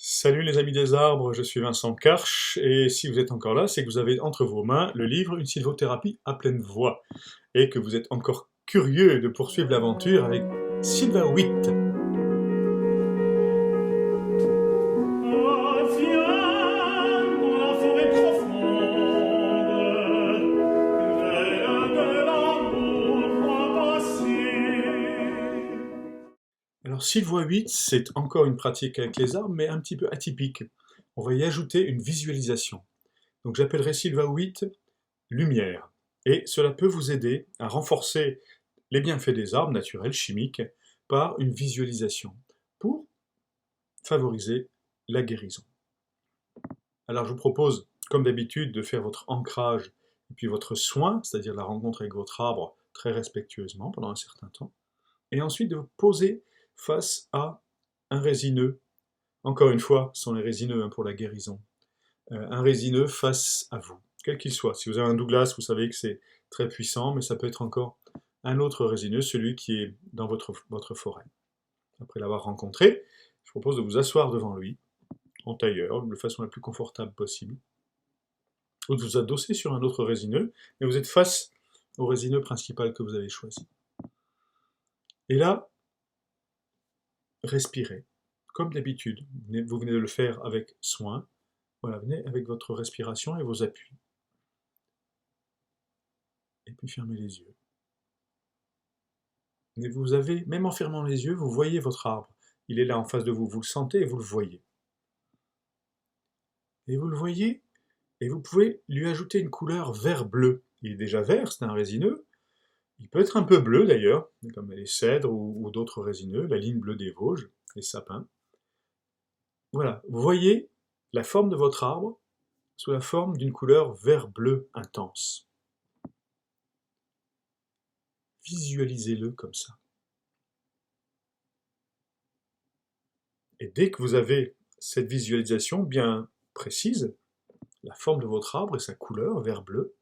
Salut les amis des arbres, je suis Vincent Karch, et si vous êtes encore là, c'est que vous avez entre vos mains le livre Une sylvothérapie à pleine voix, et que vous êtes encore curieux de poursuivre l'aventure avec Sylvain Witt. Alors Sylvain Witt, c'est encore une pratique avec les arbres, mais un petit peu atypique. On va y ajouter une visualisation. Donc j'appellerai Sylvain Witt lumière. Et cela peut vous aider à renforcer les bienfaits des arbres naturels, chimiques, par une visualisation, pour favoriser la guérison. Alors je vous propose, comme d'habitude, de faire votre ancrage et puis votre soin, c'est-à-dire la rencontre avec votre arbre très respectueusement pendant un certain temps, et ensuite de vous poser face à un résineux. Encore une fois, ce sont les résineux pour la guérison. Un résineux face à vous, quel qu'il soit. Si vous avez un Douglas, vous savez que c'est très puissant, mais ça peut être encore un autre résineux, celui qui est dans votre forêt. Après l'avoir rencontré, je vous propose de vous asseoir devant lui, en tailleur, de façon la plus confortable possible, ou de vous adosser sur un autre résineux, mais vous êtes face au résineux principal que vous avez choisi. Et là, respirez, comme d'habitude. Vous venez de le faire avec soin. Voilà, venez avec votre respiration et vos appuis. Et puis fermez les yeux. Mais vous avez, même en fermant les yeux, vous voyez votre arbre. Il est là en face de vous, vous le sentez et vous le voyez. Et vous le voyez, et vous pouvez lui ajouter une couleur vert-bleu. Il est déjà vert, c'est un résineux. Il peut être un peu bleu d'ailleurs, comme les cèdres ou d'autres résineux, la ligne bleue des Vosges, les sapins. Voilà, vous voyez la forme de votre arbre sous la forme d'une couleur vert-bleu intense. Visualisez-le comme ça. Et dès que vous avez cette visualisation bien précise, la forme de votre arbre et sa couleur vert-bleu,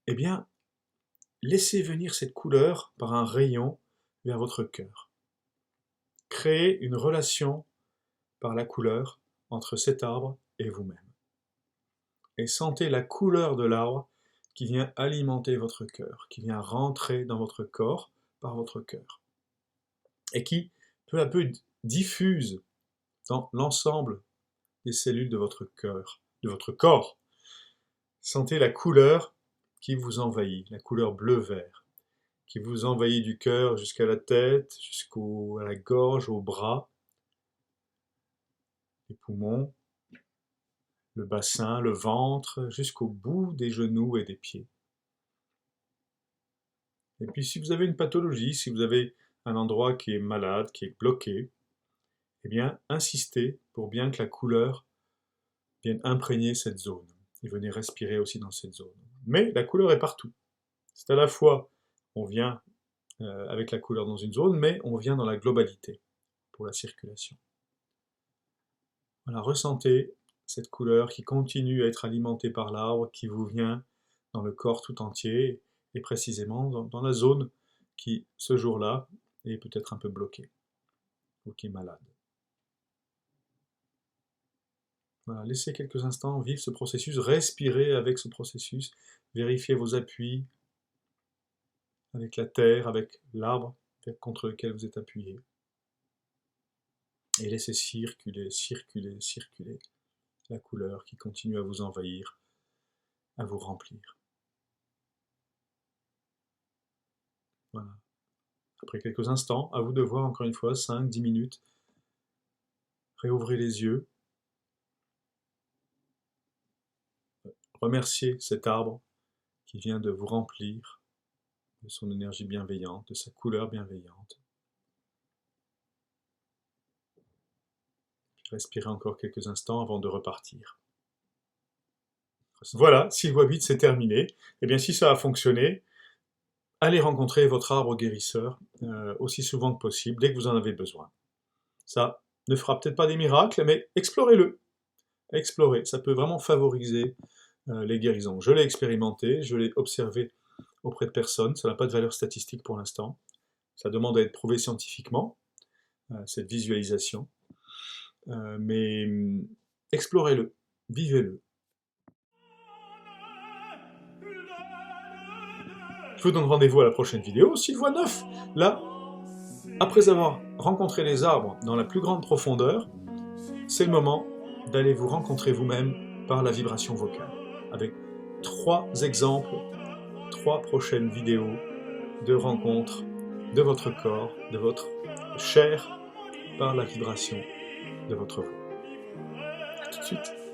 eh bien, laissez venir cette couleur par un rayon vers votre cœur. Créez une relation par la couleur entre cet arbre et vous-même. Et sentez la couleur de l'arbre qui vient alimenter votre cœur, qui vient rentrer dans votre corps par votre cœur. Et qui, peu à peu, diffuse dans l'ensemble des cellules de votre cœur, de votre corps. Sentez la couleur qui vous envahit, la couleur bleu-vert, qui vous envahit du cœur jusqu'à la tête, jusqu'à la gorge, aux bras, les poumons, le bassin, le ventre, jusqu'au bout des genoux et des pieds. Et puis si vous avez une pathologie, si vous avez un endroit qui est malade, qui est bloqué, eh bien insistez pour bien que la couleur vienne imprégner cette zone. Et venez respirer aussi dans cette zone. Mais la couleur est partout. C'est à la fois, on vient avec la couleur dans une zone, mais on vient dans la globalité pour la circulation. Voilà, ressentez cette couleur qui continue à être alimentée par l'arbre, qui vous vient dans le corps tout entier, et précisément dans la zone qui, ce jour-là, est peut-être un peu bloquée, ou qui est malade. Voilà, laissez quelques instants vivre ce processus, respirez avec ce processus, vérifiez vos appuis avec la terre, avec l'arbre contre lequel vous êtes appuyé. Et laissez circuler, circuler, circuler la couleur qui continue à vous envahir, à vous remplir. Voilà. Après quelques instants, à vous de voir encore une fois, 5-10 minutes. Réouvrez les yeux. Remerciez cet arbre qui vient de vous remplir de son énergie bienveillante, de sa couleur bienveillante. Respirez encore quelques instants avant de repartir. Voilà, Sylvain Witt, c'est terminé. Eh bien, si ça a fonctionné, allez rencontrer votre arbre guérisseur aussi souvent que possible, dès que vous en avez besoin. Ça ne fera peut-être pas des miracles, mais explorez-le. Explorez, ça peut vraiment favoriser les guérisons. Je l'ai expérimenté, je l'ai observé auprès de personnes, ça n'a pas de valeur statistique pour l'instant. Ça demande à être prouvé scientifiquement, cette visualisation. mais explorez-le, vivez-le. Je vous donne rendez-vous à la prochaine vidéo, Sylvoie 9. Là, après avoir rencontré les arbres dans la plus grande profondeur, c'est le moment d'aller vous rencontrer vous-même par la vibration vocale, avec 3 exemples, 3 prochaines vidéos de rencontres de votre corps, de votre chair, par la vibration de votre voix. À tout de suite.